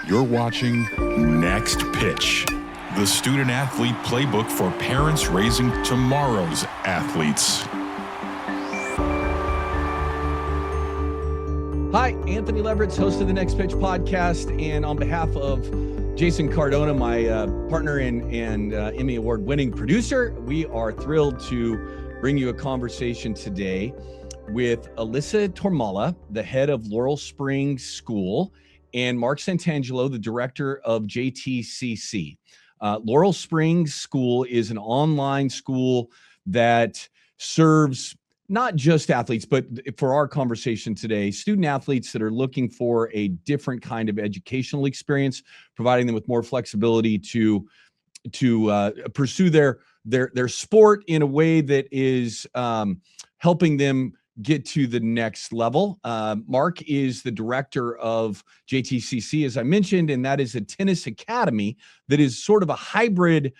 You're watching Next Pitch, the student athlete playbook for parents raising tomorrow's athletes. Hi, Anthony Levrets, host of the Next Pitch podcast, and on behalf of Jason Cardona, my partner and Emmy Award-winning producer, we are thrilled to bring you a conversation today with Alyssa Tormala, the head of Laurel Springs School, and Mark Santangelo, the director of JTCC. Laurel Springs School is an online school that serves not just athletes, but for our conversation today, student athletes that are looking for a different kind of educational experience, providing them with more flexibility to pursue their sport in a way that is helping them get to the next level. Mark is the director of JTCC, as I mentioned, and that is a tennis academy that is sort of a hybrid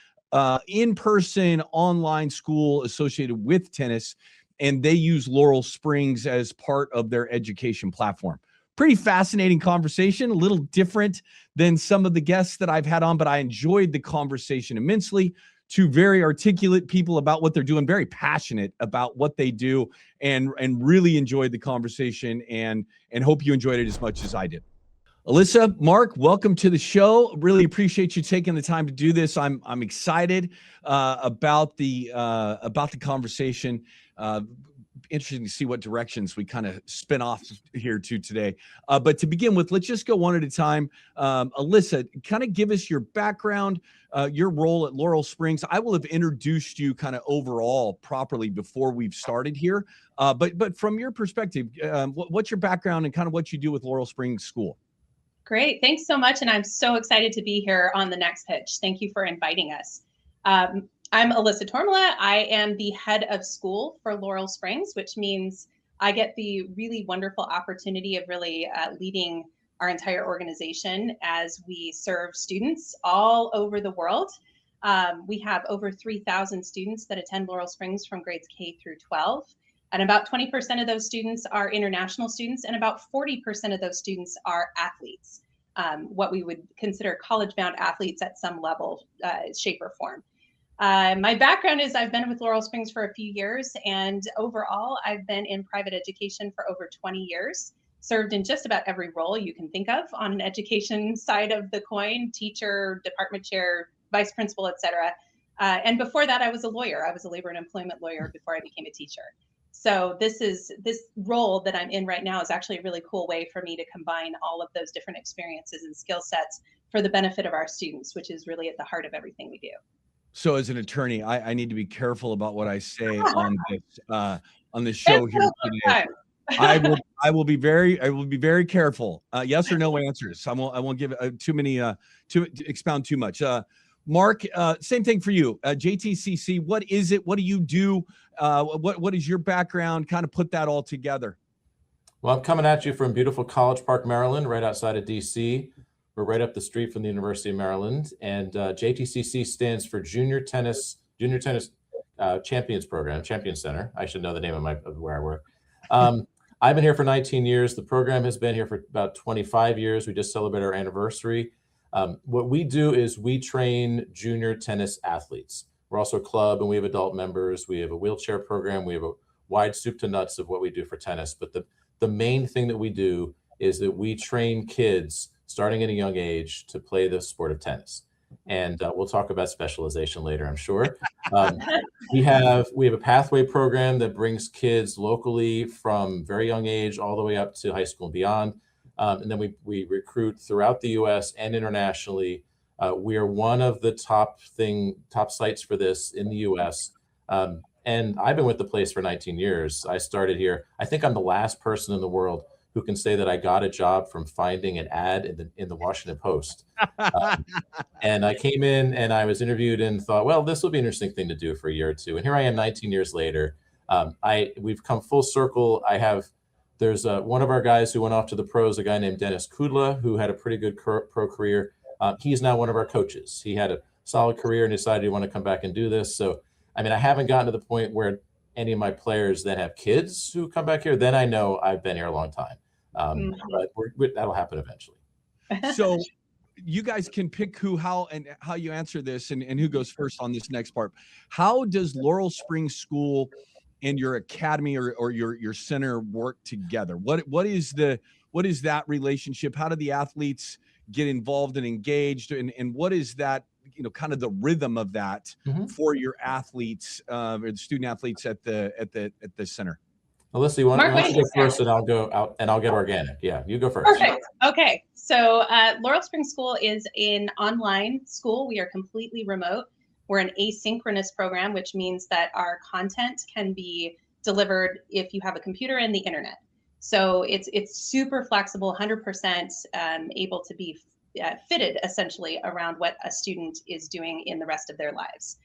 in-person online school associated with tennis, and they use Laurel Springs as part of their education platform. Pretty fascinating conversation, a little different than some of the guests that I've had on, but I enjoyed the conversation immensely. Two very articulate people about what they're doing, very passionate about what they do, and really enjoyed the conversation and hope you enjoyed it as much as I did. Alyssa, Mark, welcome to the show. Really appreciate you taking the time to do this. I'm excited about the conversation. Interesting to see what directions we kind of spin off here to today. But to begin with, let's just go one at a time. Alyssa, kind of give us your background, your role at Laurel Springs. I will have introduced you kind of overall properly before we've started here. But from your perspective, what's your background and kind of what you do with Laurel Springs School? Great. Thanks so much. And I'm so excited to be here on the Next Pitch. Thank you for inviting us. I'm Alyssa Tormala. I am the head of school for Laurel Springs, which means I get the really wonderful opportunity of really leading our entire organization as we serve students all over the world. We have over 3,000 students that attend Laurel Springs from grades K through 12. And about 20% of those students are international students, and about 40% of those students are athletes, what we would consider college-bound athletes at some level, shape, or form. My background is I've been with Laurel Springs for a few years, and overall I've been in private education for over 20 years, served in just about every role you can think of on an education side of the coin: teacher, department chair, vice principal, etc. And before that, I was a lawyer. I was a labor and employment lawyer before I became a teacher. So this role that I'm in right now is actually a really cool way for me to combine all of those different experiences and skill sets for the benefit of our students, which is really at the heart of everything we do. So as an attorney, I need to be careful about what I say on this show here today. I will be very careful. Yes or no answers. I won't give too many to expound too much. Mark, same thing for you. JTCC, what is it? What do you do? What is your background? Kind of put that all together. Well, I'm coming at you from beautiful College Park, Maryland, right outside of DC. We're right up the street from the University of Maryland, and JTCC stands for Junior Tennis Champions Program, Champion Center. I should know the name of where I work. I've been here for 19 years. The program has been here for about 25 years. We just celebrated our anniversary. What we do is we train junior tennis athletes. We're also a club, and we have adult members. We have a wheelchair program. We have a wide soup to nuts of what we do for tennis. But the main thing that we do is that we train kids starting at a young age to play the sport of tennis. And we'll talk about specialization later, I'm sure. We have a pathway program that brings kids locally from very young age all the way up to high school and beyond. And then we recruit throughout the US and internationally. We are one of the top sites for this in the US. And I've been with the place for 19 years. I started here. I think I'm the last person in the world who can say that I got a job from finding an ad in the Washington Post. And I came in and I was interviewed and thought, well, this will be an interesting thing to do for a year or two. And here I am 19 years later. We've come full circle. There's one of our guys who went off to the pros, a guy named Dennis Kudla, who had a pretty good pro career. He's now one of our coaches. He had a solid career and decided he wanted to come back and do this. So, I mean, I haven't gotten to the point where any of my players that have kids who come back here, then I know I've been here a long time. But that'll happen eventually. So you guys can pick who, how, and how you answer this, and who goes first on this next part. How does Laurel Springs School and your academy or your center work together? What is that relationship? How do the athletes get involved and engaged, and what is that, kind of the rhythm of that for your athletes, or the student athletes at the center? Alyssa, you want to go first, and I'll go out and I'll get organic. Yeah, you go first. Perfect. Okay. So Laurel Springs School is an online school. We are completely remote. We're an asynchronous program, which means that our content can be delivered if you have a computer and the internet. So it's super flexible, 100% able to be fitted essentially around what a student is doing in the rest of their lives.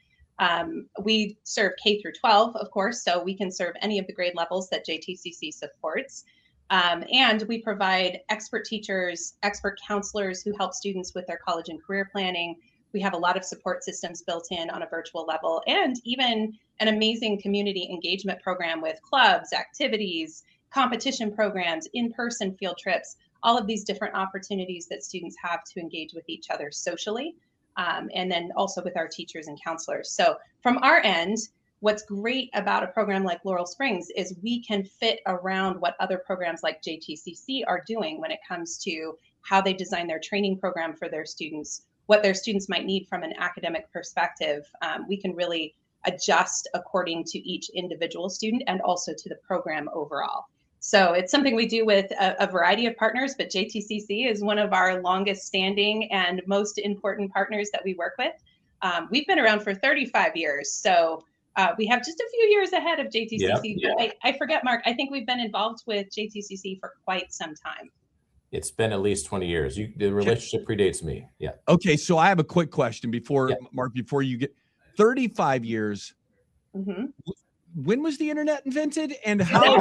We serve K through 12, of course, so we can serve any of the grade levels that JTCC supports. And we provide expert teachers, expert counselors who help students with their college and career planning. We have a lot of support systems built in on a virtual level, and even an amazing community engagement program with clubs, activities, competition programs, in-person field trips, all of these different opportunities that students have to engage with each other socially. And then also with our teachers and counselors. So from our end, what's great about a program like Laurel Springs is we can fit around what other programs like JTCC are doing when it comes to how they design their training program for their students, what their students might need from an academic perspective. We can really adjust according to each individual student and also to the program overall. So it's something we do with a variety of partners, but JTCC is one of our longest standing and most important partners that we work with. We've been around for 35 years, so we have just a few years ahead of JTCC. But I forget, Mark, I think we've been involved with JTCC for quite some time. It's been at least 20 years. The relationship predates me. Yeah. Okay, so I have a quick question before, Mark, before you get 35 years. When was the internet invented, and how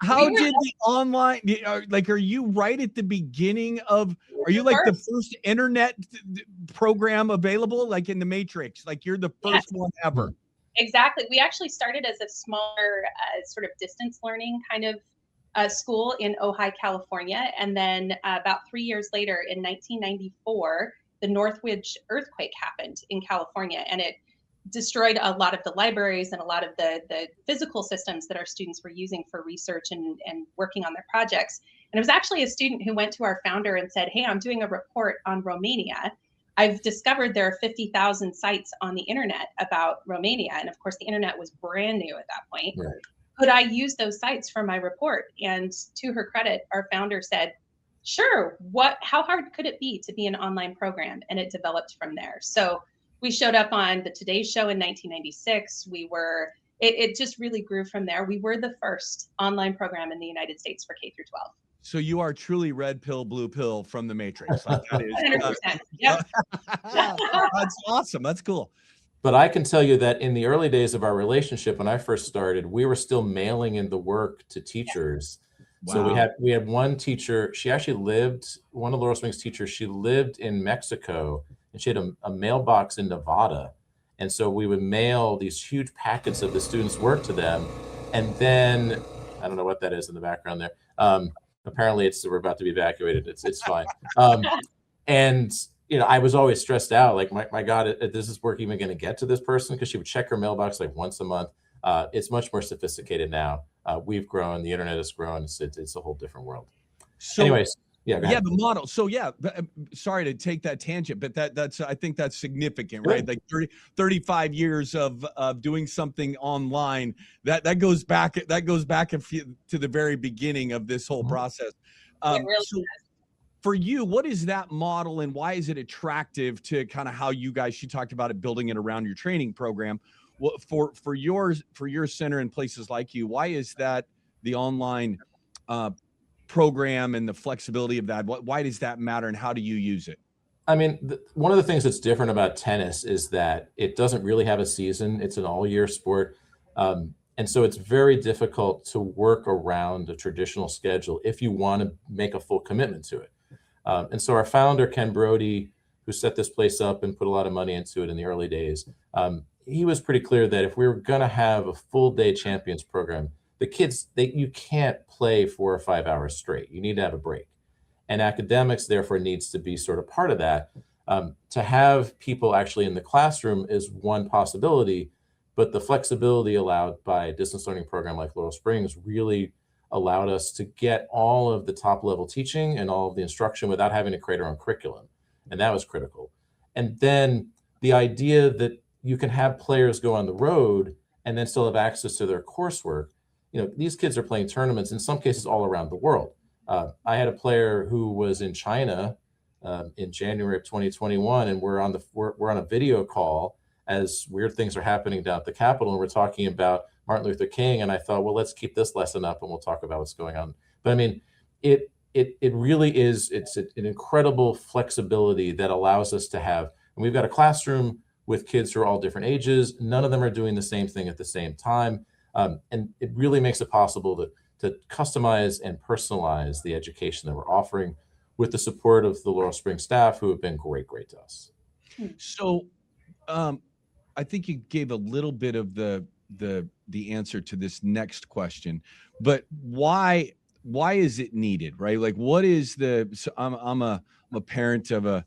how did the online, like, are you right at the beginning of, are you like the first internet program available, like in the Matrix, like you're the first one ever? Exactly. We actually started as a smaller sort of distance learning kind of school in Ojai, California. And then about 3 years later in 1994, the Northridge earthquake happened in California, and it destroyed a lot of the libraries and a lot of the physical systems that our students were using for research and working on their projects. And it was actually a student who went to our founder and said, "Hey, I'm doing a report on Romania. I've discovered there are 50,000 sites on the internet about Romania." And of course, the internet was brand new at that point. Right. Could I use those sites for my report? And to her credit, our founder said, "Sure, how hard could it be to be an online program?" And it developed from there. So we showed up on the Today Show in 1996. It just really grew from there. We were the first online program in the United States for K through 12. So you are truly red pill, blue pill from the Matrix. Like that is 100%. Yep. That's awesome. That's cool. But I can tell you that in the early days of our relationship, when I first started, we were still mailing in the work to teachers. Wow. So we had one teacher. She actually lived, one of Laurel Springs teachers, she lived in Mexico, and she had a mailbox in Nevada. And so we would mail these huge packets of the students' work to them. And then, I don't know what that is in the background there. Apparently we're about to be evacuated. It's fine. And I was always stressed out. Like, my God, is this work even going to get to this person? Because she would check her mailbox like once a month. It's much more sophisticated now. We've grown, the internet has grown. It's a whole different world. So, anyways. Yeah, the model. So sorry to take that tangent, but that's I think that's significant, right? Like 35 years of doing something online. That goes back to the very beginning of this whole process. It really so for you, what is that model, and why is it attractive to kind of how you talked about it, building it around your training program? Well, for your center and places like you, why is that the online program and the flexibility of that? Why does that matter, and how do you use it? I mean, one of the things that's different about tennis is that it doesn't really have a season. It's an all-year sport. And so it's very difficult to work around a traditional schedule if you want to make a full commitment to it. And so our founder, Ken Brody, who set this place up and put a lot of money into it in the early days, he was pretty clear that if we were going to have a full-day champions program, the kids, you can't play 4 or 5 hours straight. You need to have a break. And academics therefore needs to be sort of part of that. To have people actually in the classroom is one possibility, but the flexibility allowed by a distance learning program like Laurel Springs really allowed us to get all of the top level teaching and all of the instruction without having to create our own curriculum. And that was critical. And then the idea that you can have players go on the road and then still have access to their coursework. You know, these kids are playing tournaments in some cases all around the world. I had a player who was in China in January of 2021, and we're on a video call as weird things are happening down at the Capitol, and we're talking about Martin Luther King. And I thought, well, let's keep this lesson up and we'll talk about what's going on. But I mean, it really is, it's an incredible flexibility that allows us to have, and we've got a classroom with kids who are all different ages. None of them are doing the same thing at the same time. And it really makes it possible to customize and personalize the education that we're offering with the support of the Laurel Springs staff, who have been great to us. So I think you gave a little bit of the answer to this next question, but why is it needed, right? Like, what is so I'm a parent of a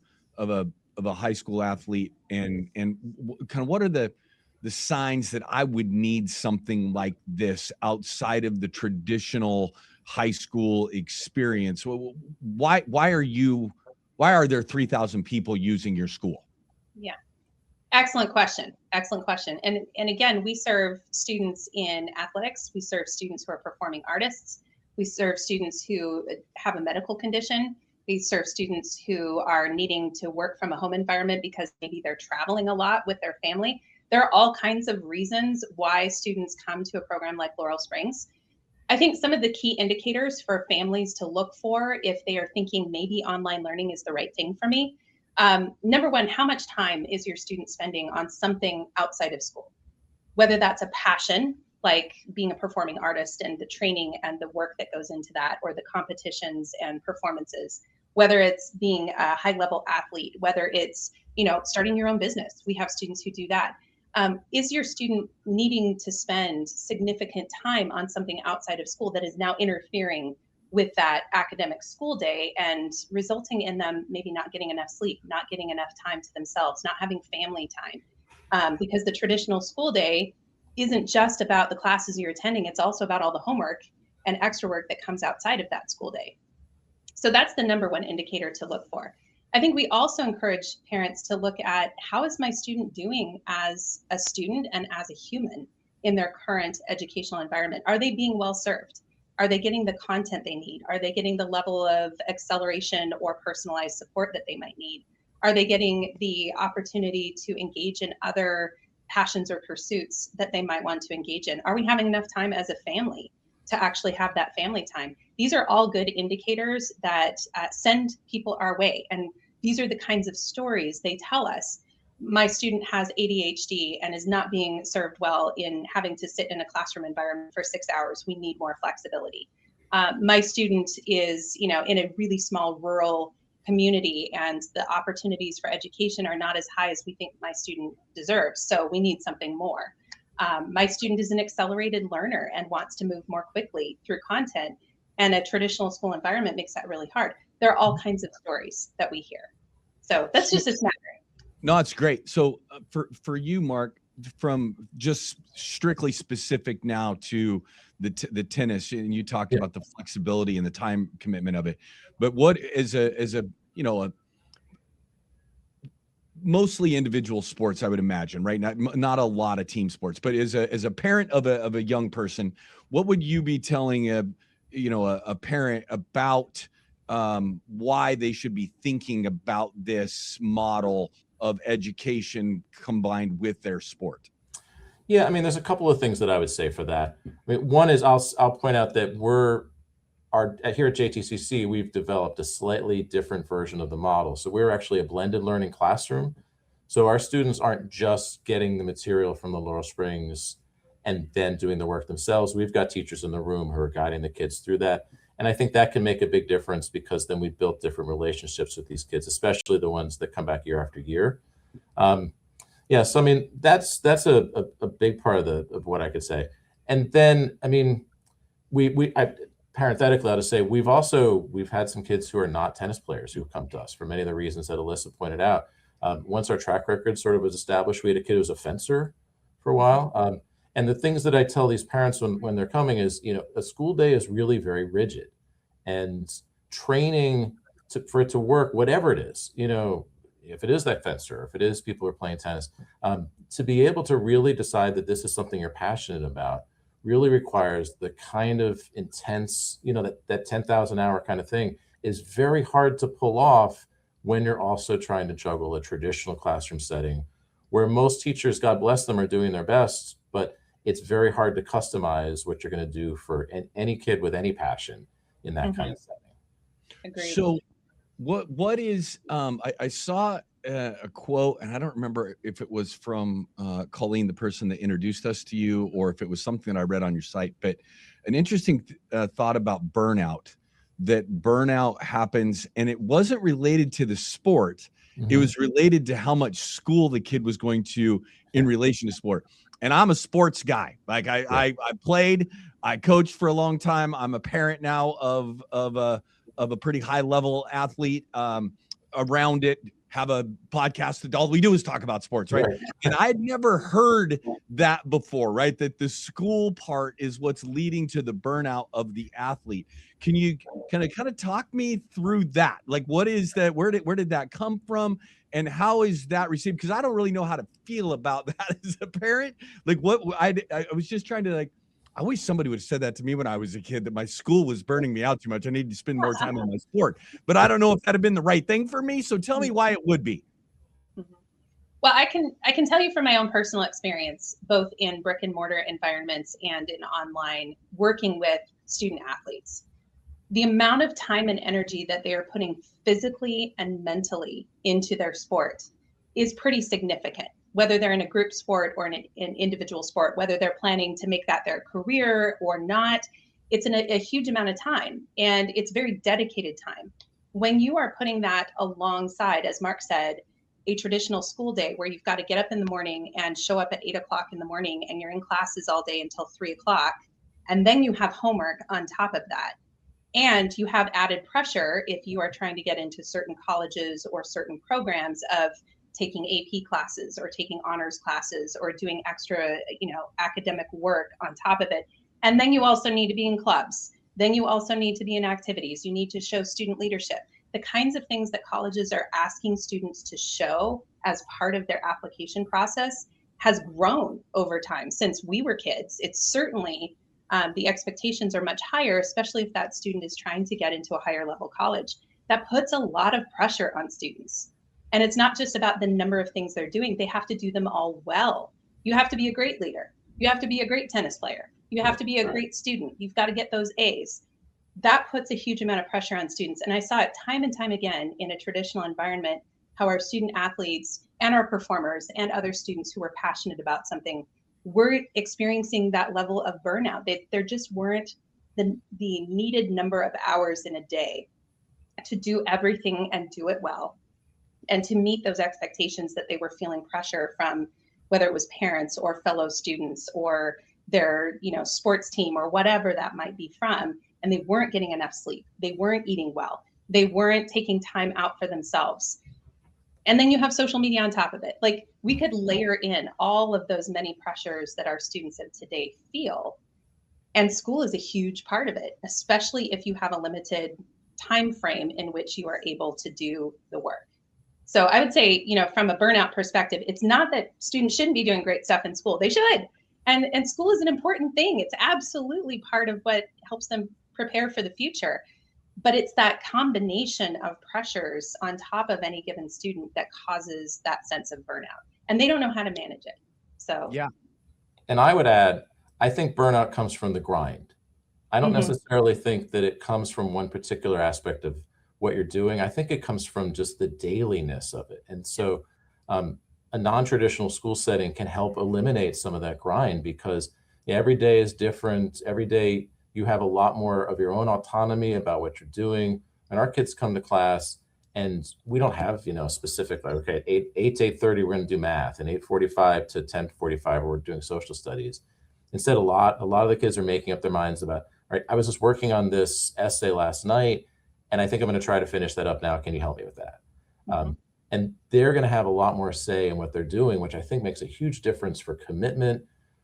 high school athlete, and kind of what are the signs that I would need something like this outside of the traditional high school experience? Why are there 3,000 people using your school? Yeah. Excellent question. And again, we serve students in athletics. We serve students who are performing artists. We serve students who have a medical condition. We serve students who are needing to work from a home environment because maybe they're traveling a lot with their family. There are all kinds of reasons why students come to a program like Laurel Springs. I think some of the key indicators for families to look for if they are thinking maybe online learning is the right thing for me. Number one, how much time is your student spending on something outside of school? Whether that's a passion, like being a performing artist and the training and the work that goes into that, or the competitions and performances, whether it's being a high level athlete, whether it's, starting your own business. We have students who do that. Is your student needing to spend significant time on something outside of school that is now interfering with that academic school day and resulting in them maybe not getting enough sleep, not getting enough time to themselves, not having family time? Because the traditional school day isn't just about the classes you're attending, it's also about all the homework and extra work that comes outside of that school day. So that's the number one indicator to look for. I think we also encourage parents to look at, how is my student doing as a student and as a human in their current educational environment? Are they being well served? Are they getting the content they need? Are they getting the level of acceleration or personalized support that they might need? Are they getting the opportunity to engage in other passions or pursuits that they might want to engage in? Are we having enough time as a family to actually have that family time? These are all good indicators that send people our way. And these are the kinds of stories they tell us. My student has ADHD and is not being served well in having to sit in a classroom environment for 6 hours. We need more flexibility. My student is, in a really small rural community, and the opportunities for education are not as high as we think my student deserves. So we need something more. My student is an accelerated learner and wants to move more quickly through content, and a traditional school environment makes that really hard. There are all kinds of stories that we hear. So that's just a smattering. No, it's great. So for you, Mark, from just strictly specific now to the tennis, and you talked about the flexibility and the time commitment of it, but what is a mostly individual sports, I would imagine, right? Not a lot of team sports, but as a parent of a young person, what would you be telling a parent about why they should be thinking about this model of education combined with their sport? Yeah, I mean, there's a couple of things that I would say for that. I mean, one is I'll point out that here at JTCC, we've developed a slightly different version of the model. So we're actually a blended learning classroom. So our students aren't just getting the material from the Laurel Springs and then doing the work themselves. We've got teachers in the room who are guiding the kids through that. And I think that can make a big difference, because then we've built different relationships with these kids, especially the ones that come back year after year. So I mean, that's a big part of what I could say. And then, I mean, parenthetically, I'll just say we've had some kids who are not tennis players who come to us for many of the reasons that Alyssa pointed out. Once our track record sort of was established, we had a kid who was a fencer for a while. And the things that I tell these parents when they're coming is, a school day is really very rigid, and training for it to work, whatever it is, if it is that fencer, if it is people who are playing tennis, to be able to really decide that this is something you're passionate about really requires the kind of intense, that 10,000 hour kind of thing is very hard to pull off when you're also trying to juggle a traditional classroom setting where most teachers, God bless them, are doing their best, but it's very hard to customize what you're going to do for any kid with any passion in that kind of setting. Agreed. So what is, I saw a quote, and I don't remember if it was from Colleen, the person that introduced us to you, or if it was something that I read on your site, but an interesting thought about burnout, that burnout happens, and it wasn't related to the sport. Mm-hmm. It was related to how much school the kid was going to in relation to sport. And I'm a sports guy. Like I played, I coached for a long time. I'm a parent now of a pretty high level athlete around it. Have a podcast that all we do is talk about sports, right? And I'd never heard that before, right? That the school part is what's leading to the burnout of the athlete. Can you kind of talk me through that? Like, what is that? Where did that come from? And how is that received? Because I don't really know how to feel about that as a parent. Like, what I was just trying to I wish somebody would have said that to me when I was a kid, that my school was burning me out too much. I needed to spend more time on my sport. But I don't know if that'd have been the right thing for me. So tell me why it would be. Well, I can tell you from my own personal experience, both in brick and mortar environments and in online, working with student athletes. The amount of time and energy that they are putting physically and mentally into their sport is pretty significant. Whether they're in a group sport or in an individual sport, whether they're planning to make that their career or not, it's a huge amount of time, and it's very dedicated time. When you are putting that alongside, as Mark said, a traditional school day where you've got to get up in the morning and show up at 8 o'clock in the morning, and you're in classes all day until 3 o'clock, and then you have homework on top of that. And you have added pressure if you are trying to get into certain colleges or certain programs of taking AP classes or taking honors classes or doing extra, academic work on top of it. And then you also need to be in clubs. Then you also need to be in activities. You need to show student leadership. The kinds of things that colleges are asking students to show as part of their application process has grown over time since we were kids. It's certainly, the expectations are much higher, especially if that student is trying to get into a higher level college. That puts a lot of pressure on students. And it's not just about the number of things they're doing. They have to do them all well. You have to be a great leader. You have to be a great tennis player. You have to be a great student. You've got to get those A's. That puts a huge amount of pressure on students. And I saw it time and time again in a traditional environment, how our student athletes and our performers and other students who were passionate about something were experiencing that level of burnout. There just weren't the needed number of hours in a day to do everything and do it well, and to meet those expectations that they were feeling pressure from, whether it was parents or fellow students or their, sports team or whatever that might be from. And they weren't getting enough sleep. They weren't eating well. They weren't taking time out for themselves. And then you have social media on top of it. Like, we could layer in all of those many pressures that our students of today feel. And school is a huge part of it, especially if you have a limited time frame in which you are able to do the work. So I would say, from a burnout perspective, it's not that students shouldn't be doing great stuff in school. They should. And school is an important thing. It's absolutely part of what helps them prepare for the future. But it's that combination of pressures on top of any given student that causes that sense of burnout. And they don't know how to manage it. So, yeah. And I would add, I think burnout comes from the grind. I don't necessarily think that it comes from one particular aspect of what you're doing. I think it comes from just the dailiness of it. And so a non-traditional school setting can help eliminate some of that grind, because every day is different. Every day you have a lot more of your own autonomy about what you're doing. And our kids come to class and we don't have, specific, like, okay, 8 to 8:30, we're going to do math, and 8:45 to 10:45, we're doing social studies. Instead, a lot of the kids are making up their minds about, right? I was just working on this essay last night, and I think I'm going to try to finish that up now. Can you help me with that? And they're going to have a lot more say in what they're doing, which I think makes a huge difference for commitment,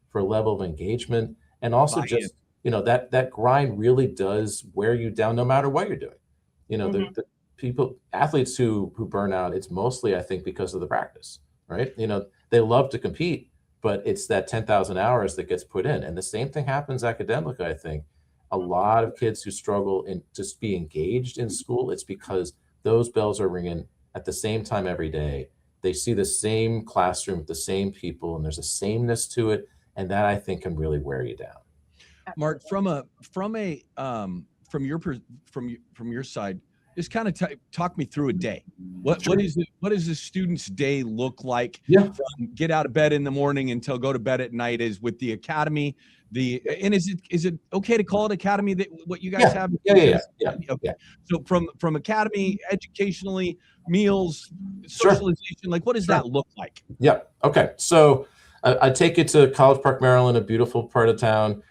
for level of engagement, and also just, that grind really does wear you down no matter what you're doing. The people, athletes who burn out, it's mostly, I think, because of the practice, right? They love to compete, but it's that 10,000 hours that gets put in. And the same thing happens academically, I think. A lot of kids who struggle in just be engaged in school, it's because those bells are ringing at the same time every day. They see the same classroom, the same people, and there's a sameness to it. And that, I think, can really wear you down. Mark, from your side, just kind of talk me through a day. What does a student's day look like? From get out of bed in the morning until go to bed at night? Is with the academy, and is it okay to call it academy, that what you guys have? Yeah. Okay. So from academy, educationally, meals, socialization, like what does that look like? Yeah. Okay. So I take you to College Park, Maryland, a beautiful part of town.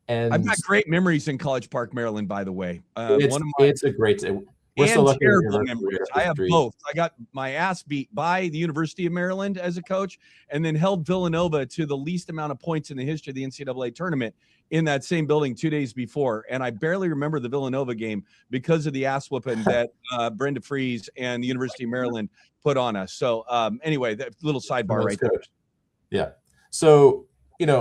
And I've got great memories in College Park, Maryland, by the way. It's a great day. We're so lucky. Terrible memories. I have both. I got my ass beat by the University of Maryland as a coach, and then held Villanova to the least amount of points in the history of the NCAA tournament in that same building 2 days before. And I barely remember the Villanova game because of the ass whooping that Brenda Fries and the University of Maryland put on us. So anyway, that little sidebar right there. Yeah. So,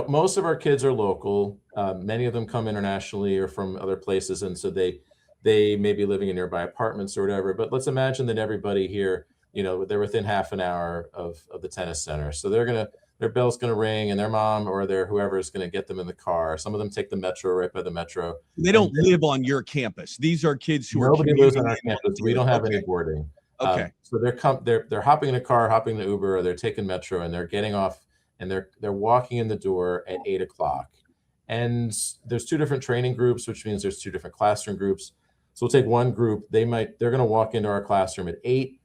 most of our kids are local. Many of them come internationally or from other places. And so they may be living in nearby apartments or whatever. But let's imagine that everybody here, they're within half an hour of the tennis center. So their bell's going to ring, and their mom or their whoever is going to get them in the car. Some of them take the metro right by the metro. They don't live on your campus. These are kids who nobody lives on our campus. We don't have any boarding. Okay. So they're hopping in a car, hopping in the Uber, or they're taking metro, and they're getting off, and they're walking in the door at 8 o'clock. And there's two different training groups, which means there's two different classroom groups. So we'll take one group. They're going to walk into our classroom at 8.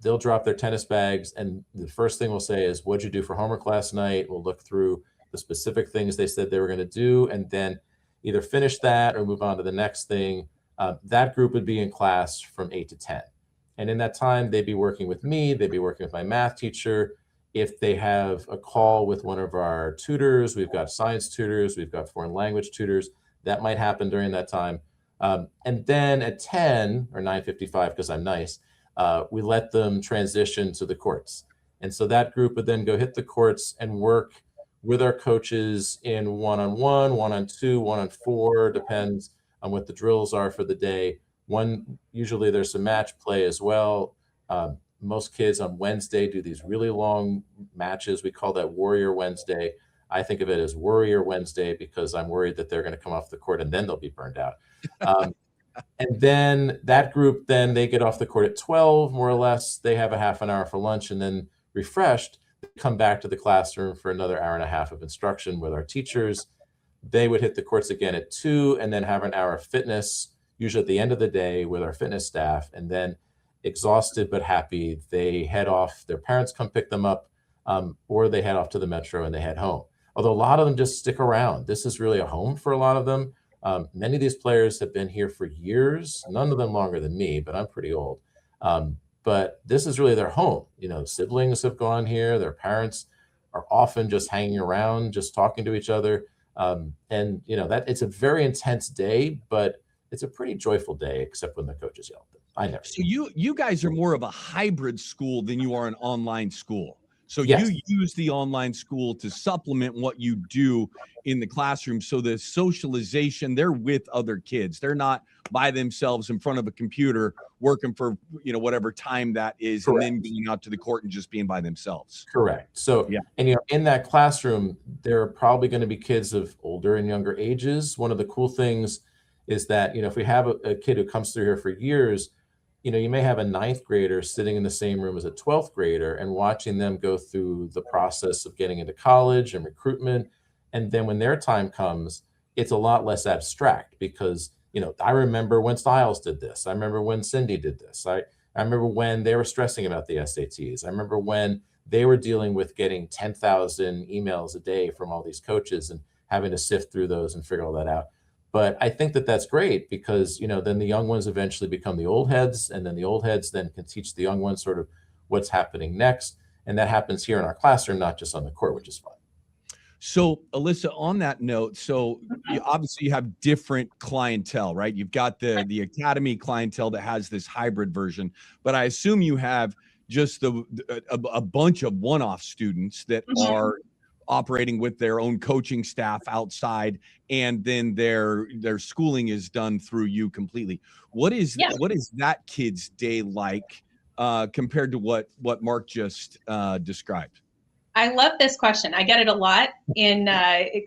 They'll drop their tennis bags, and the first thing we'll say is, "What'd you do for homework last night?" We'll look through the specific things they said they were going to do, and then either finish that or move on to the next thing. That group would be in class from 8 to 10. And in that time, they'd be working with me. They'd be working with my math teacher. If they have a call with one of our tutors, we've got science tutors, we've got foreign language tutors, that might happen during that time. And then at 10 or 9:55, because I'm nice, we let them transition to the courts. And so that group would then go hit the courts and work with our coaches in one-on-one, one-on-two, one-on-4, depends on what the drills are for the day. Usually there's some match play as well. Most kids on Wednesday do these really long matches. We call that Warrior Wednesday. I think of it as Worrier Wednesday because I'm worried that they're going to come off the court and then they'll be burned out. And then that group, then they get off the court at 12, more or less. They have a half an hour for lunch, and then refreshed, they come back to the classroom for another hour and a half of instruction with our teachers. They would hit the courts again at 2 and then have an hour of fitness, usually at the end of the day with our fitness staff. And then exhausted but happy, they head off. Their parents come pick them up, or they head off to the metro and they head home. Although a lot of them just stick around. This is really a home for a lot of them. Many of these players have been here for years, none of them longer than me, but I'm pretty old. But this is really their home. Siblings have gone here. Their parents are often just hanging around, just talking to each other. And that it's a very intense day, but it's a pretty joyful day, except when the coaches yell at them. I never. So you guys are more of a hybrid school than you are an online school. So Yes. You use the online school to supplement what you do in the classroom. So the socialization, they're with other kids. They're not by themselves in front of a computer working for whatever time that is. Correct. And then going out to the court and just being by themselves. Correct. So, yeah. And in that classroom, there are probably going to be kids of older and younger ages. One of the cool things is that, if we have a kid who comes through here for years, you may have a 9th grader sitting in the same room as a 12th grader and watching them go through the process of getting into college and recruitment. And then when their time comes, it's a lot less abstract because, I remember when Styles did this. I remember when Cindy did this. I remember when they were stressing about the SATs. I remember when they were dealing with getting 10,000 emails a day from all these coaches and having to sift through those and figure all that out. But I think that that's great because, then the young ones eventually become the old heads, and then the old heads then can teach the young ones sort of what's happening next. And that happens here in our classroom, not just on the court, which is fun. So, Alyssa, on that note, so obviously you have different clientele, right? You've got the academy clientele that has this hybrid version, but I assume you have just a bunch of one-off students that are operating with their own coaching staff outside, and then their schooling is done through you completely. What is that kid's day like compared to what Mark just described? I love this question. I get it a lot in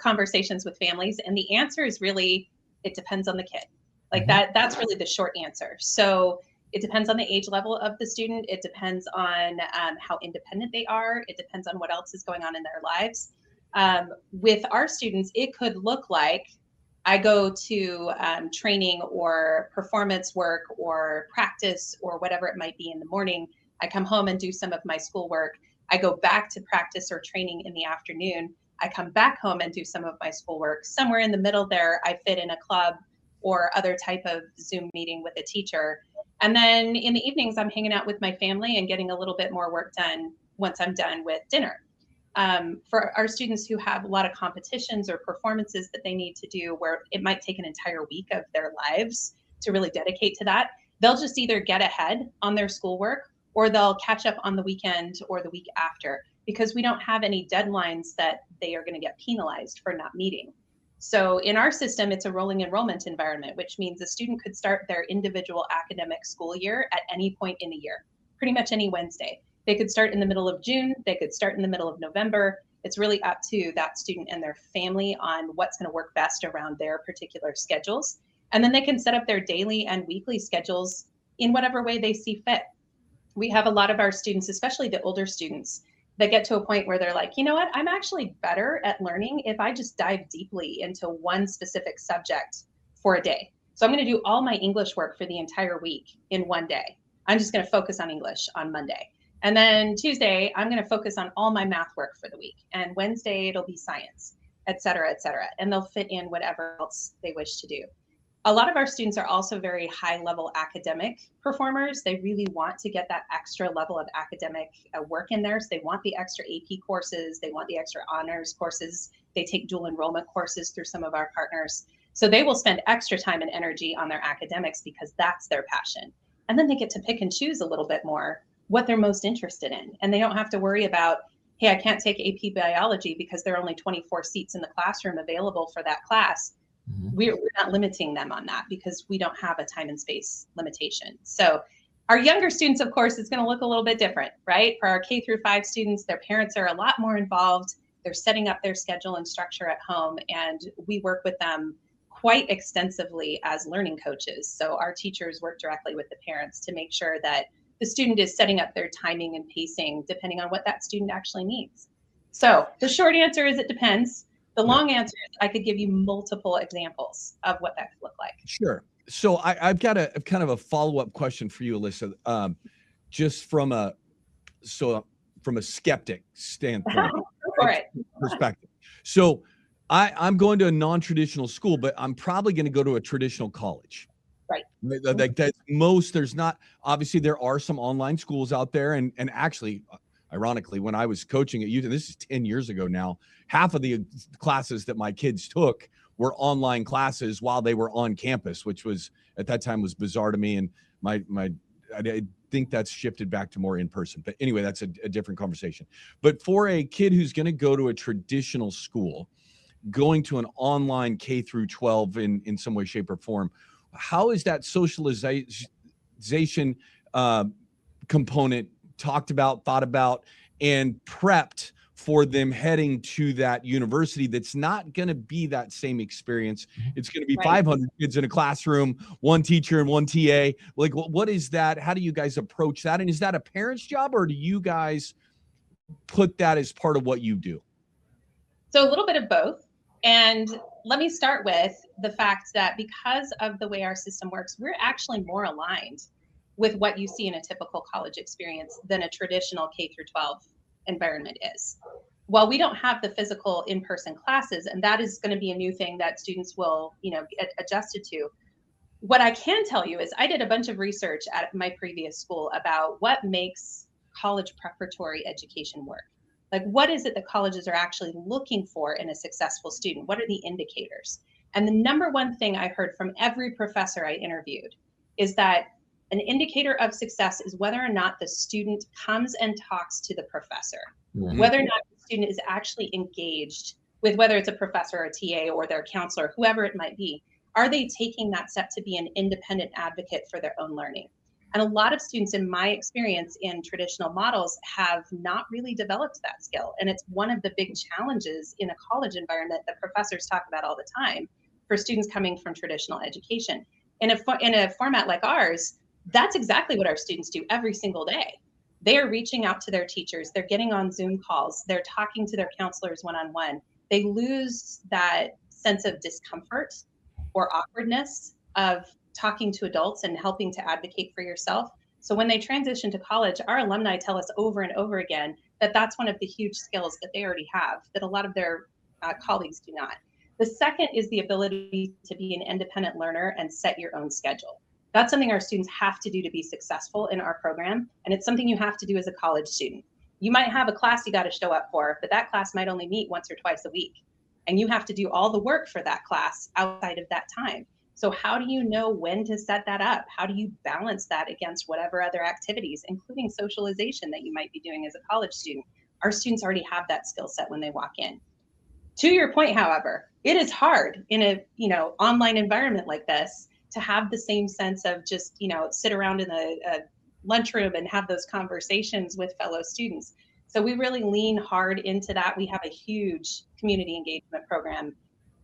conversations with families. And the answer is really, it depends on the kid. Like that's really the short answer. So it depends on the age level of the student. It depends on how independent they are. It depends on what else is going on in their lives. With our students, it could look like I go to training or performance work or practice or whatever it might be in the morning. I come home and do some of my schoolwork. I go back to practice or training in the afternoon. I come back home and do some of my schoolwork. Somewhere in the middle there, I fit in a club or other type of Zoom meeting with a teacher. And then in the evenings, I'm hanging out with my family and getting a little bit more work done once I'm done with dinner. For our students who have a lot of competitions or performances that they need to do where it might take an entire week of their lives to really dedicate to that, they'll just either get ahead on their schoolwork or they'll catch up on the weekend or the week after, because we don't have any deadlines that they are going to get penalized for not meeting. So in our system, it's a rolling enrollment environment, which means a student could start their individual academic school year at any point in the year, pretty much any Wednesday. They could start in the middle of June, they could start in the middle of November. It's really up to that student and their family on what's going to work best around their particular schedules. And then they can set up their daily and weekly schedules in whatever way they see fit. We have a lot of our students, especially the older students, that get to a point where they're like, you know what, I'm actually better at learning if I just dive deeply into one specific subject for a day. So I'm going to do all my English work for the entire week in one day. I'm just going to focus on English on Monday. And then Tuesday, I'm going to focus on all my math work for the week. And Wednesday, it'll be science, et cetera, et cetera. And they'll fit in whatever else they wish to do. A lot of our students are also very high level academic performers. They really want to get that extra level of academic work in there. So they want the extra AP courses. They want the extra honors courses. They take dual enrollment courses through some of our partners. So they will spend extra time and energy on their academics because that's their passion. And then they get to pick and choose a little bit more what they're most interested in. And they don't have to worry about, hey, I can't take AP biology because there are only 24 seats in the classroom available for that class. We're not limiting them on that because we don't have a time and space limitation. So our younger students, of course, it's going to look a little bit different, right? For our K-5 students, their parents are a lot more involved. They're setting up their schedule and structure at home, and we work with them quite extensively as learning coaches. So our teachers work directly with the parents to make sure that the student is setting up their timing and pacing depending on what that student actually needs. So the short answer is it depends. The long answer is I could give you multiple examples of what that could look like. Sure. So I've got a kind of a follow-up question for you, Alyssa, just from a skeptic standpoint perspective. So I'm going to a non-traditional school, but I'm probably going to go to a traditional college. Right. Like there's not, obviously there are some online schools out there, and actually, ironically, when I was coaching at Utah, this is 10 years ago now, half of the classes that my kids took were online classes while they were on campus, which was at that time was bizarre to me. And I think that's shifted back to more in person. But anyway, that's a different conversation. But for a kid who's going to go to a traditional school, going to an online K-12 in some way, shape, or form, how is that socialization component talked about, thought about, and prepped for them heading to that university that's not going to be that same experience? It's going to be 500 kids in a classroom, one teacher and one TA. Like, what is that? How do you guys approach that? And is that a parent's job, or do you guys put that as part of what you do? So a little bit of both. And let me start with the fact that because of the way our system works, we're actually more aligned with what you see in a typical college experience than a traditional K-12 environment is. while we don't have the physical in-person classes, and that is going to be a new thing that students will, get adjusted to, what I can tell you is I did a bunch of research at my previous school about what makes college preparatory education work. Like, what is it that colleges are actually looking for in a successful student? What are the indicators? And the number one thing I heard from every professor I interviewed is that an indicator of success is whether or not the student comes and talks to the professor, whether or not the student is actually engaged with, whether it's a professor or a TA or their counselor, whoever it might be. Are they taking that step to be an independent advocate for their own learning? And a lot of students, in my experience in traditional models, have not really developed that skill. And it's one of the big challenges in a college environment that professors talk about all the time for students coming from traditional education. In a format like ours, that's exactly what our students do every single day. They are reaching out to their teachers. They're getting on Zoom calls. They're talking to their counselors one-on-one. They lose that sense of discomfort or awkwardness of talking to adults and helping to advocate for yourself. So when they transition to college, our alumni tell us over and over again that that's one of the huge skills that they already have that a lot of their colleagues do not. The second is the ability to be an independent learner and set your own schedule. That's something our students have to do to be successful in our program. And it's something you have to do as a college student. You might have a class you got to show up for, but that class might only meet once or twice a week. And you have to do all the work for that class outside of that time. So how do you know when to set that up? How do you balance that against whatever other activities, including socialization that you might be doing as a college student? Our students already have that skill set when they walk in. To your point, however, it is hard in a online environment like this to have the same sense of just sit around in a lunchroom and have those conversations with fellow students. So we really lean hard into that. We have a huge community engagement program,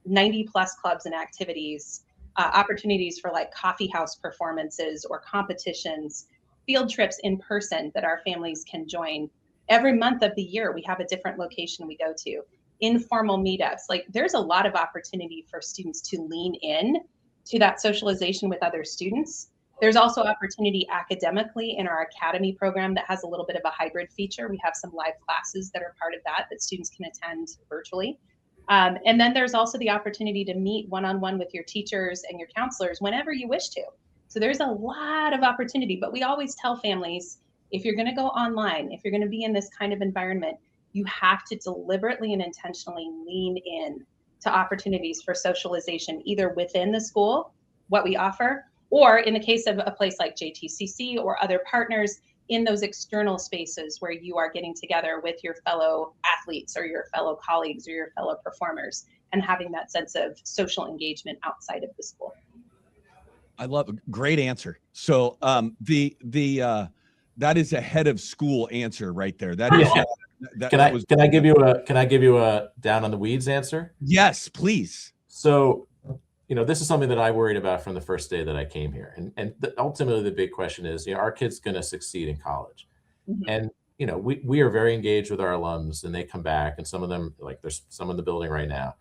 90 plus clubs and activities, opportunities for like coffee house performances or competitions, field trips in person that our families can join. Every month of the year, we have a different location we go to. Informal meetups. Like, there's a lot of opportunity for students to lean in to that socialization with other students. There's also opportunity academically in our academy program that has a little bit of a hybrid feature. We have some live classes that are part of that students can attend virtually. And then there's also the opportunity to meet one-on-one with your teachers and your counselors whenever you wish to. So there's a lot of opportunity, but we always tell families, if you're going to go online, if you're going to be in this kind of environment, you have to deliberately and intentionally lean in to opportunities for socialization, either within the school, what we offer, or in the case of a place like JTCC or other partners, in those external spaces where you are getting together with your fellow athletes or your fellow colleagues or your fellow performers and having that sense of social engagement outside of the school. I love a great answer. So that is a head of school answer right there. That is Can I give you a down on the weeds answer? Yes, please. So, this is something that I worried about from the first day that I came here. And ultimately the big question is, are kids going to succeed in college? Mm-hmm. And, we are very engaged with our alums, and they come back, and some of them, like there's some in the building right now.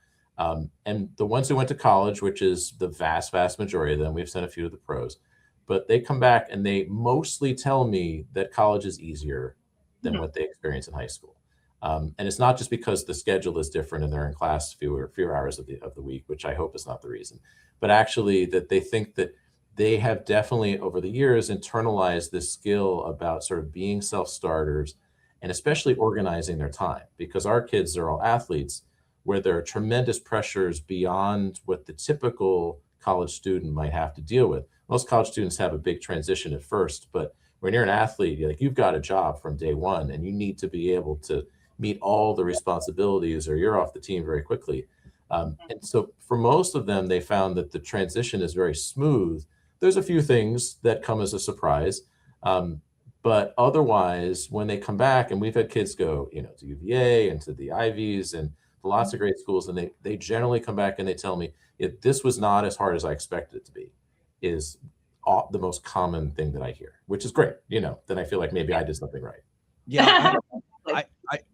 And the ones who went to college, which is the vast, vast majority of them, we've sent a few to the pros, but they come back and they mostly tell me that college is easier than what they experience in high school. And it's not just because the schedule is different and they're in class fewer hours of the week, which I hope is not the reason, but actually that they think that they have definitely over the years internalized this skill about sort of being self-starters and especially organizing their time, because our kids are all athletes where there are tremendous pressures beyond what the typical college student might have to deal with. Most college students have a big transition at first, but when you're an athlete, you've got a job from day one and you need to be able to meet all the responsibilities or you're off the team very quickly. And so for most of them, they found that the transition is very smooth. There's a few things that come as a surprise, but otherwise, when they come back, and we've had kids go, to UVA and to the Ivies and lots of great schools, and they generally come back and they tell me, this was not as hard as I expected it to be, is the most common thing that I hear, which is great. Then I feel like maybe I did something right. Yeah.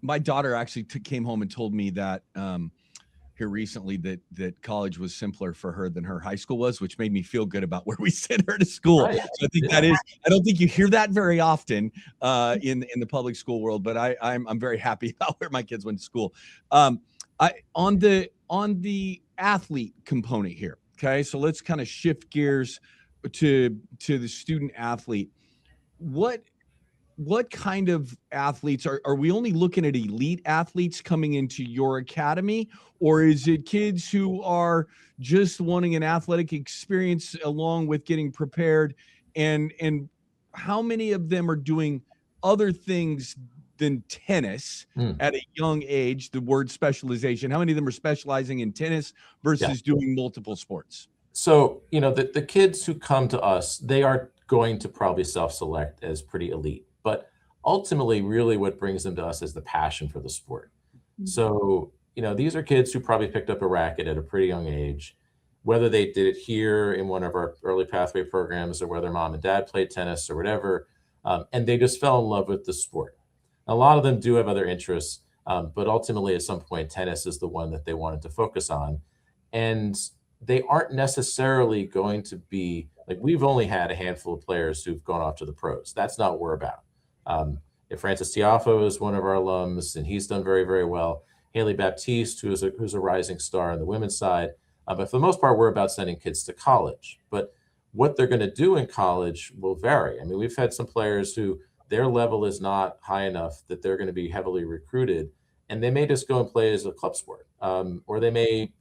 My daughter actually came home and told me that here recently that college was simpler for her than her high school was, which made me feel good about where we sent her to school. Right. So I think that is, I don't think you hear that very often in the public school world, but I'm very happy about where my kids went to school. On the athlete component here. Okay. So let's kind of shift gears to the student athlete. What kind of athletes are we only looking at elite athletes coming into your academy, or is it kids who are just wanting an athletic experience along with getting prepared? And how many of them are doing other things than tennis at a young age? The word specialization. How many of them are specializing in tennis versus doing multiple sports? So, the kids who come to us, they are going to probably self-select as pretty elite. But ultimately, really what brings them to us is the passion for the sport. So, these are kids who probably picked up a racket at a pretty young age, whether they did it here in one of our early pathway programs or whether mom and dad played tennis or whatever, and they just fell in love with the sport. A lot of them do have other interests, but ultimately at some point, tennis is the one that they wanted to focus on. And they aren't necessarily going to be, like, we've only had a handful of players who've gone off to the pros. That's not what we're about. If Francis Tiafo is one of our alums, and he's done very, very well. Haley Baptiste, who's a rising star on the women's side. But for the most part, we're about sending kids to college. But what they're going to do in college will vary. I mean, we've had some players who their level is not high enough that they're going to be heavily recruited, and they may just go and play as a club sport, or they may,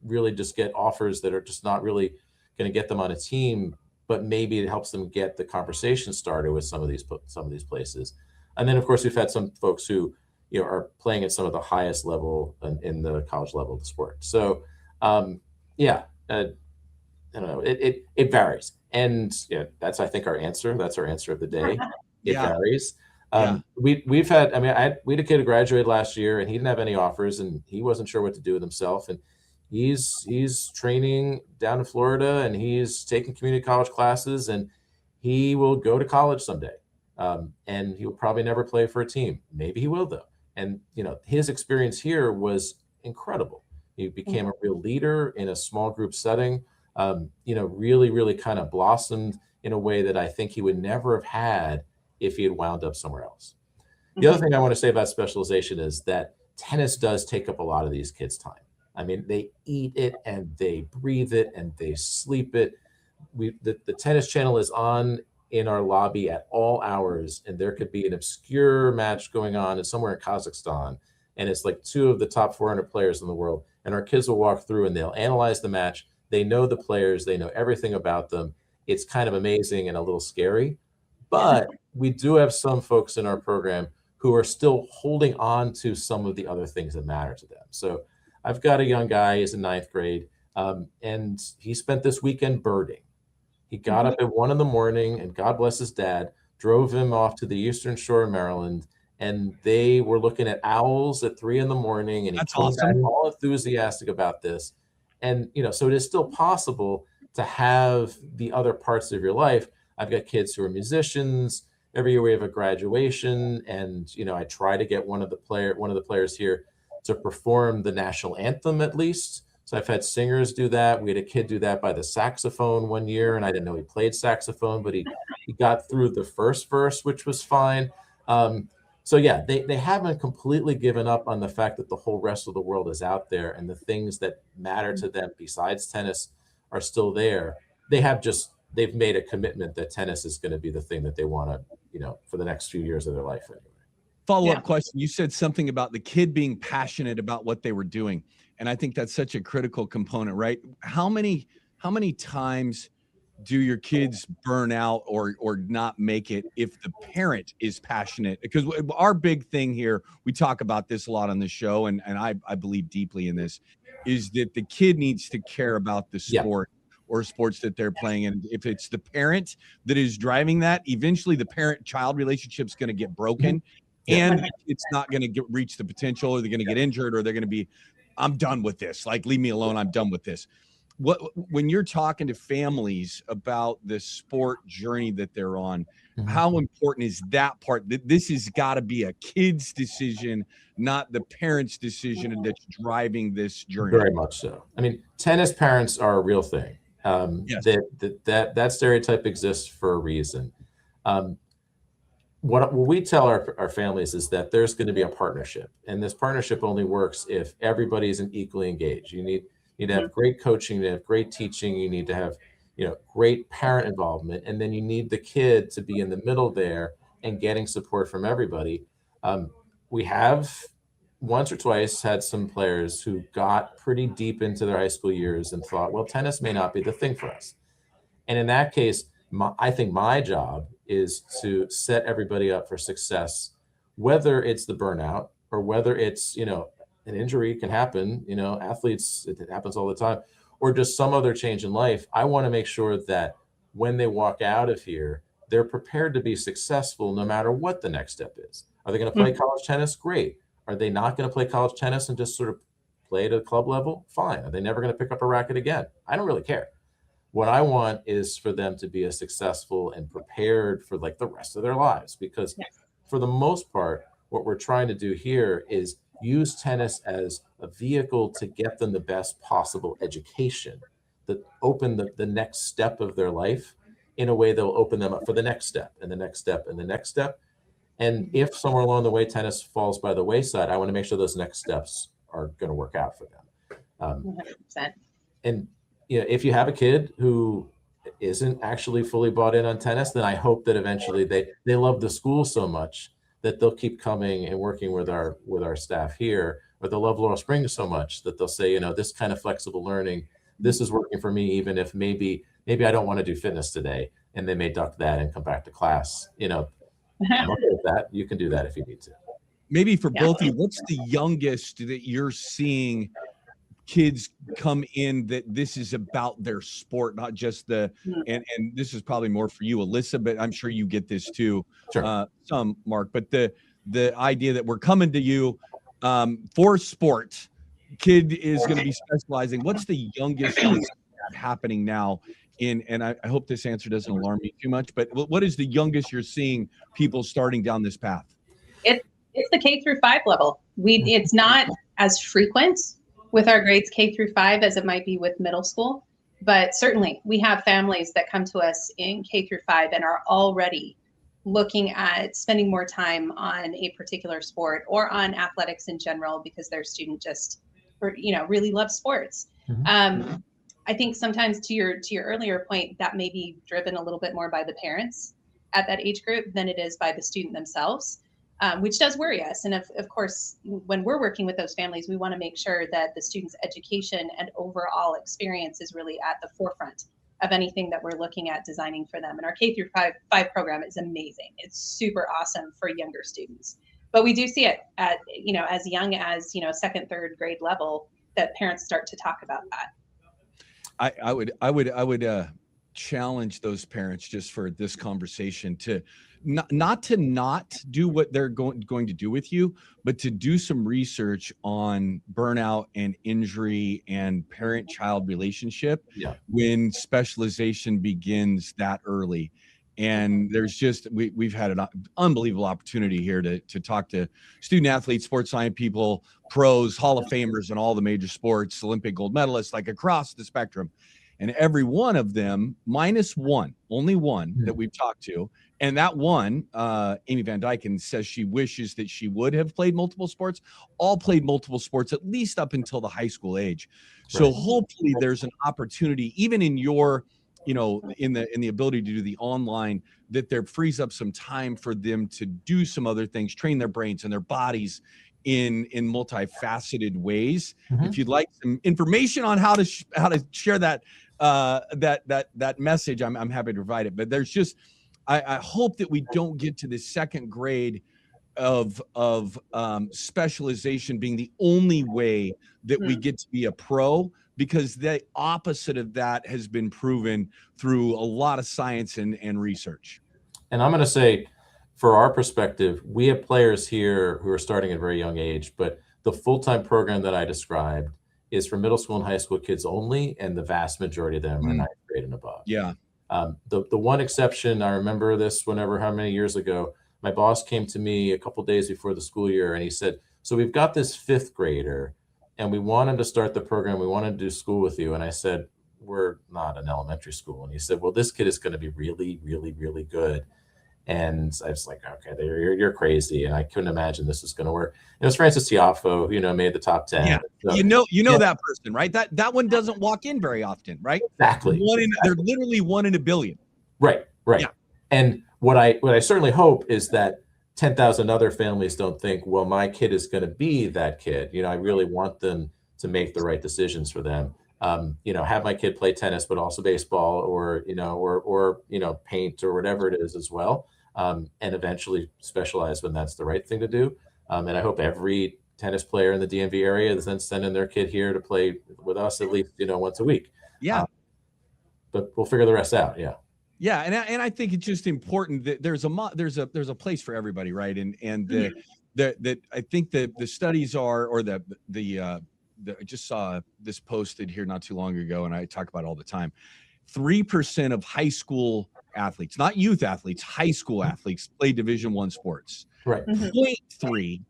really just get offers that are just not really going to get them on a team, but maybe it helps them get the conversation started with some of these places. And then, of course, we've had some folks who, are playing at some of the highest level in the college level of the sport. So, I don't know, it varies. And that's, I think, our answer. That's our answer of the day. It varies. We've had, we had a kid who graduated last year, and he didn't have any offers, and he wasn't sure what to do with himself. And he's training down in Florida, and he's taking community college classes, and he will go to college someday. And he'll probably never play for a team. Maybe he will, though. And, his experience here was incredible. He became a real leader in a small group setting, really, really kind of blossomed in a way that I think he would never have had if he had wound up somewhere else. The other thing I want to say about specialization is that tennis does take up a lot of these kids' time. I mean, they eat it and they breathe it and they sleep it. The tennis channel is on in our lobby at all hours, and there could be an obscure match going on somewhere in Kazakhstan, and it's like 2 of the top 400 players in the world, and our kids will walk through and they'll analyze the match. They know the players, they know everything about them. It's kind of amazing and a little scary, but we do have some folks in our program who are still holding on to some of the other things that matter to them. So I've got a young guy, he's in 9th grade, and he spent this weekend birding. He got up at 1 a.m, and God bless his dad, drove him off to the Eastern Shore of Maryland, and they were looking at owls at 3 a.m, and he came back all enthusiastic about this. And, so it is still possible to have the other parts of your life. I've got kids who are musicians. Every year we have a graduation, and, I try to get one of the players here to perform the national anthem at least. So I've had singers do that. We had a kid do that by the saxophone one year, and I didn't know he played saxophone, but he got through the first verse, which was fine. So yeah, they haven't completely given up on the fact that the whole rest of the world is out there, and the things that matter to them besides tennis are still there. They've made a commitment that tennis is going to be the thing that they want to, for the next few years of their life anyway. Follow-up question. You said something about the kid being passionate about what they were doing. And I think that's such a critical component, right? How many times do your kids burn out or not make it if the parent is passionate? Because our big thing here, we talk about this a lot on the show, and I believe deeply in this, is that the kid needs to care about the sport or sports that they're playing. And if it's the parent that is driving that, eventually the parent-child relationship is going to get broken. And it's not going to reach the potential, or they're going to get injured, or they're going to be, I'm done with this. Like, leave me alone. I'm done with this. when you're talking to families about the sport journey that they're on, Mhm. how important is that part? That this has got to be a kid's decision, not the parents' decision that's driving this journey. Very much so. I mean, tennis parents are a real thing. Yes. That stereotype exists for a reason. What we tell our families is that there's going to be a partnership, and this partnership only works if everybody isn't equally engaged. You need to have great coaching, you need to have great teaching, you need to have great parent involvement, and then you need the kid to be in the middle there and getting support from everybody. We have once or twice had some players who got pretty deep into their high school years and thought, well, tennis may not be the thing for us. And in that case, I think my job is to set everybody up for success, whether it's the burnout or whether it's, an injury can happen, athletes, it happens all the time, or just some other change in life. I want to make sure that when they walk out of here, they're prepared to be successful no matter what the next step is. Are they going to play college tennis? Great. Are they not going to play college tennis and just sort of play at a club level? Fine. Are they never going to pick up a racket again? I don't really care. What I want is for them to be as successful and prepared for like the rest of their lives, because for the most part, what we're trying to do here is use tennis as a vehicle to get them the best possible education that open the next step of their life in a way that will open them up for the next step and the next step and the next step. And if somewhere along the way tennis falls by the wayside, I want to make sure those next steps are going to work out for them. 100%. And if you have a kid who isn't actually fully bought in on tennis, then I hope that eventually they love the school so much that they'll keep coming and working with our staff here, or they'll love Laurel Springs so much that they'll say, this kind of flexible learning, this is working for me, even if maybe I don't want to do fitness today, and they may duck that and come back to class. I'm okay with that. You can do that if you need to. Maybe for both of you, what's the youngest that you're seeing kids come in that this is about their sport, not just and this is probably more for you, Alyssa, but I'm sure you get this too, some, Mark, but the idea that we're coming to you for sport, kid is going to be specializing. What's the youngest happening now and I hope this answer doesn't alarm me too much, but what is the youngest you're seeing people starting down this path? It's the K-5 level. It's not as frequent with our grades K-5 as it might be with middle school. But certainly we have families that come to us in K-5 and are already looking at spending more time on a particular sport or on athletics in general because their student just, really loves sports. I think sometimes to your earlier point, that may be driven a little bit more by the parents at that age group than it is by the student themselves. Which does worry us. And of course, when we're working with those families, we want to make sure that the student's education and overall experience is really at the forefront of anything that we're looking at designing for them. And our K-5 program is amazing. It's super awesome for younger students. But we do see it at, as young as, second, third grade level that parents start to talk about that. I would challenge those parents just for this conversation to not do what they're going to do with you, but to do some research on burnout and injury and parent-child relationship when specialization begins that early. And there's just, we've had an unbelievable opportunity here to talk to student athletes, sports science people, pros, Hall of Famers in all the major sports, Olympic gold medalists, like across the spectrum. And every one of them, minus one, only one that we've talked to. And that one, Amy Van Dyken, says she wishes that she would have played multiple sports, all played multiple sports, at least up until the high school age. So hopefully there's an opportunity, even in your, in the ability to do the online, that there frees up some time for them to do some other things, train their brains and their bodies in multifaceted ways. If you'd like some information on how to share that message, I'm happy to provide it. But there's just, I hope that we don't get to the second grade of specialization being the only way that we get to be a pro, because the opposite of that has been proven through a lot of science and research. And I'm going to say, for our perspective, we have players here who are starting at a very young age, but the full-time program that I described is for middle school and high school kids only, and the vast majority of them are ninth grade and above. Yeah. The one exception, I remember this how many years ago, my boss came to me a couple days before the school year and he said, so we've got this 5th grader and we want him to start the program. We want to do school with you. And I said, we're not an elementary school. And he said, well, this kid is going to be really, really, really good. And I was like, okay, you're crazy. And I couldn't imagine this was going to work. It was Francis Tiafo, made the top 10. Yeah. So, That person, right? That one doesn't walk in very often, right? Exactly. They're literally 1 in a billion. Right. Yeah. And what I certainly hope is that 10,000 other families don't think, well, my kid is going to be that kid. I really want them to make the right decisions for them. Have my kid play tennis, but also baseball or paint or whatever it is as well. And eventually specialize when that's the right thing to do. And I hope every tennis player in the DMV area is then sending their kid here to play with us at least, once a week. Yeah. But we'll figure the rest out. Yeah. Yeah, and I think it's just important that there's a place for everybody, right? And that I think that the studies are, or I just saw this posted here not too long ago, and I talk about it all the time. 3% of high school athletes, not youth athletes, high school athletes play Division I sports. Right. 0.3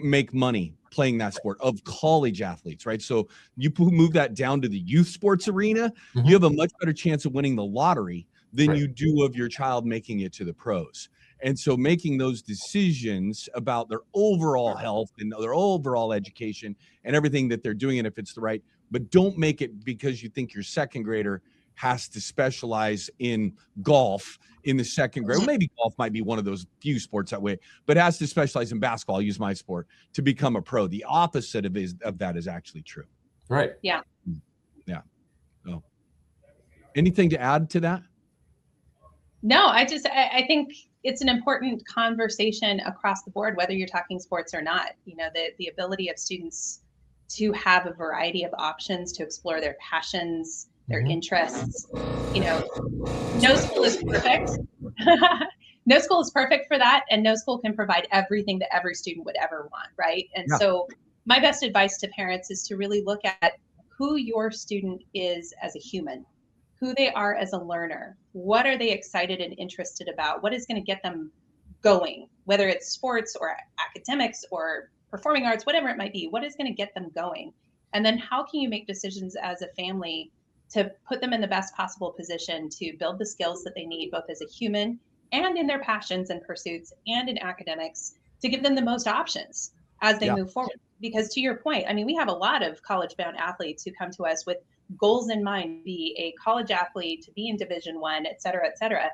make money playing that sport of college athletes, right? So you move that down to the youth sports arena, you have a much better chance of winning the lottery than you do of your child making it to the pros. And so making those decisions about their overall health and their overall education and everything that they're doing, and if it's the right, but don't make it because you think your second grader has to specialize in golf in the second grade. Well, maybe golf might be one of those few sports that way, but has to specialize in basketball, I'll use my sport, to become a pro. The opposite of that is actually true. Right. Yeah. Yeah. So, anything to add to that? No, I think it's an important conversation across the board, whether you're talking sports or not. The ability of students to have a variety of options to explore their passions, their interests. No school is perfect. No school is perfect for that, and no school can provide everything that every student would ever want, right? And so my best advice to parents is to really look at who your student is as a human, who they are as a learner, what are they excited and interested about, what is going to get them going, whether it's sports or academics or performing arts, whatever it might be, what is going to get them going? And then how can you make decisions as a family to put them in the best possible position to build the skills that they need, both as a human and in their passions and pursuits and in academics, to give them the most options as they move forward. Because to your point, we have a lot of college-bound athletes who come to us with goals in mind, be a college athlete, to be in Division I, et cetera, et cetera.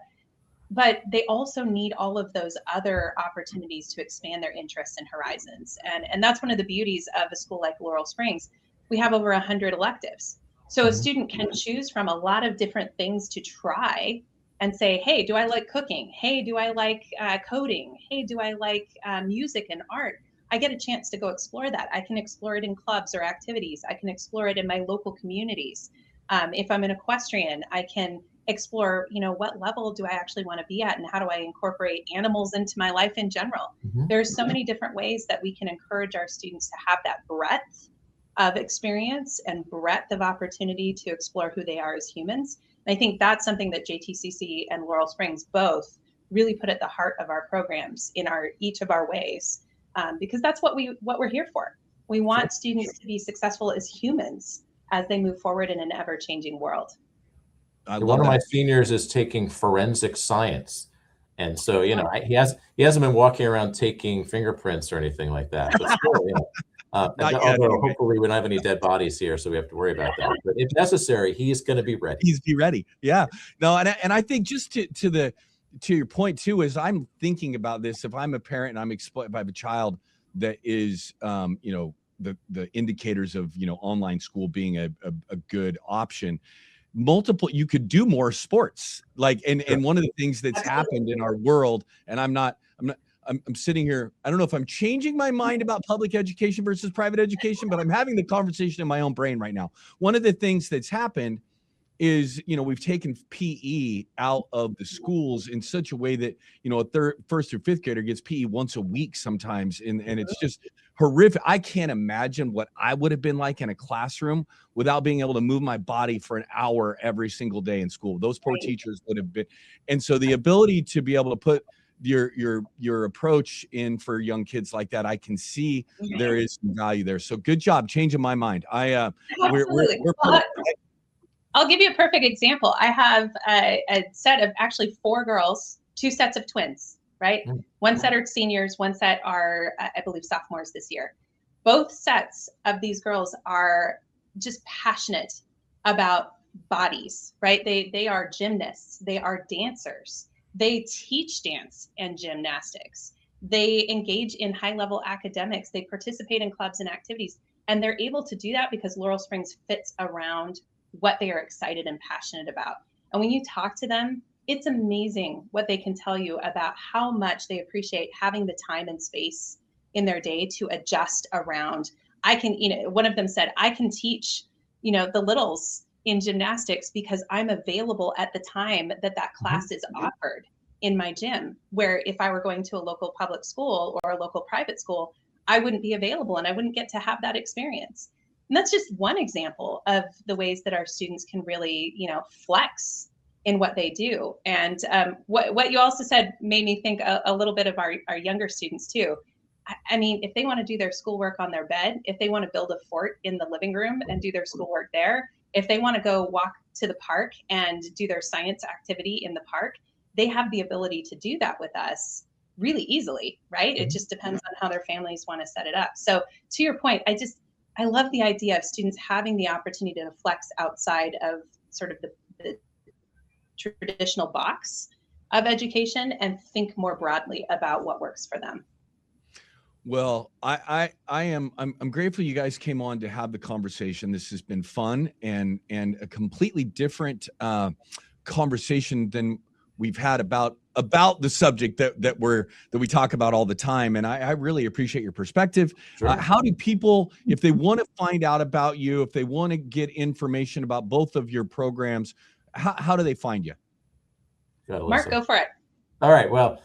But they also need all of those other opportunities to expand their interests and horizons. And that's one of the beauties of a school like Laurel Springs. We have over 100 electives. So a student can choose from a lot of different things to try and say, hey, do I like cooking? Hey, do I like coding? Hey, do I like music and art? I get a chance to go explore that. I can explore it in clubs or activities. I can explore it in my local communities. If I'm an equestrian, I can explore, what level do I actually want to be at, and how do I incorporate animals into my life in general? There's so many different ways that we can encourage our students to have that breadth of experience and breadth of opportunity to explore who they are as humans. And I think that's something that JTCC and Laurel Springs both really put at the heart of our programs in each of our ways, because that's what we're here for. We want students to be successful as humans as they move forward in an ever-changing world. One of my seniors is taking forensic science. And so, he hasn't been walking around taking fingerprints or anything like that. But still, although hopefully we don't have any dead bodies here, so we have to worry about that. But if necessary, he's going to be ready. He's be ready. Yeah. No, and I think just to your point too, is I'm thinking about this. If I'm a parent and if I have a child that is, the indicators of, online school being a good option, you could do more sports. And one of the things that's happened in our world, and I'm sitting here, I don't know if I'm changing my mind about public education versus private education, but I'm having the conversation in my own brain right now. One of the things that's happened is, we've taken PE out of the schools in such a way that, a first through fifth grader gets PE once a week sometimes. And it's just horrific. I can't imagine what I would have been like in a classroom without being able to move my body for an hour every single day in school. Those poor teachers would have been. And so the ability to be able to put your approach in for young kids like that, I can see there is some value there. So good job changing my mind. I'll give you a perfect example. I have a set of actually 4 girls, 2 sets of twins, right? One set are seniors, one set are, I believe, sophomores this year. Both sets of these girls are just passionate about bodies, right? They are gymnasts, they are dancers, they teach dance and gymnastics, they engage in high-level academics, they participate in clubs and activities, and they're able to do that because Laurel Springs fits around what they are excited and passionate about. And when you talk to them, it's amazing what they can tell you about how much they appreciate having the time and space in their day to adjust around. One of them said, I can teach, the littles in gymnastics because I'm available at the time that class is offered in my gym, where if I were going to a local public school or a local private school, I wouldn't be available and I wouldn't get to have that experience. And that's just one example of the ways that our students can really, flex in what they do. And what you also said made me think a little bit of our younger students too. I mean, if they want to do their schoolwork on their bed, if they want to build a fort in the living room and do their schoolwork there, if they want to go walk to the park and do their science activity in the park, they have the ability to do that with us really easily, right? It just depends on how their families want to set it up. So to your point, I love the idea of students having the opportunity to flex outside of sort of the traditional box of education and think more broadly about what works for them. Well, I'm grateful you guys came on to have the conversation. This has been fun and a completely different conversation than we've had about the subject that we talk about all the time. And I really appreciate your perspective. Sure. How do people, if they want to find out about you, if they want to get information about both of your programs, how do they find you? Mark, go for it. All right. Well,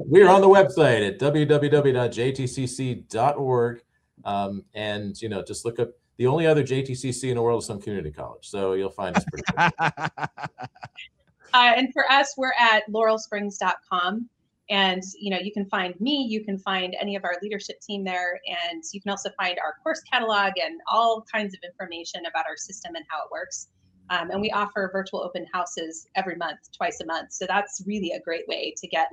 we are on the website at www.jtcc.org. And, just look up the only other JTCC in the world is some community college. So you'll find us pretty quick. And for us, we're at laurelsprings.com. And, you can find me, you can find any of our leadership team there, and you can also find our course catalog and all kinds of information about our system and how it works. And we offer virtual open houses every month, twice a month. So that's really a great way to get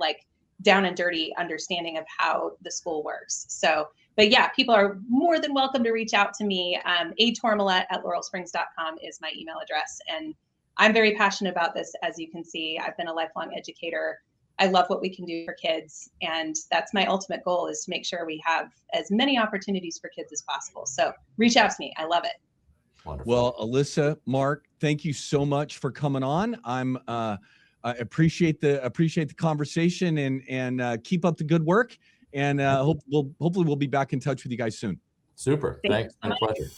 down and dirty understanding of how the school works. So, but yeah, people are more than welcome to reach out to me. atormala@laurelsprings.com is my email address. And I'm very passionate about this. As you can see, I've been a lifelong educator. I love what we can do for kids. And that's my ultimate goal, is to make sure we have as many opportunities for kids as possible. So reach out to me. I love it. Wonderful. Well, Alyssa, Mark, thank you so much for coming on. I appreciate the conversation and keep up the good work. And hopefully we'll be back in touch with you guys soon. Super. Thanks. My pleasure.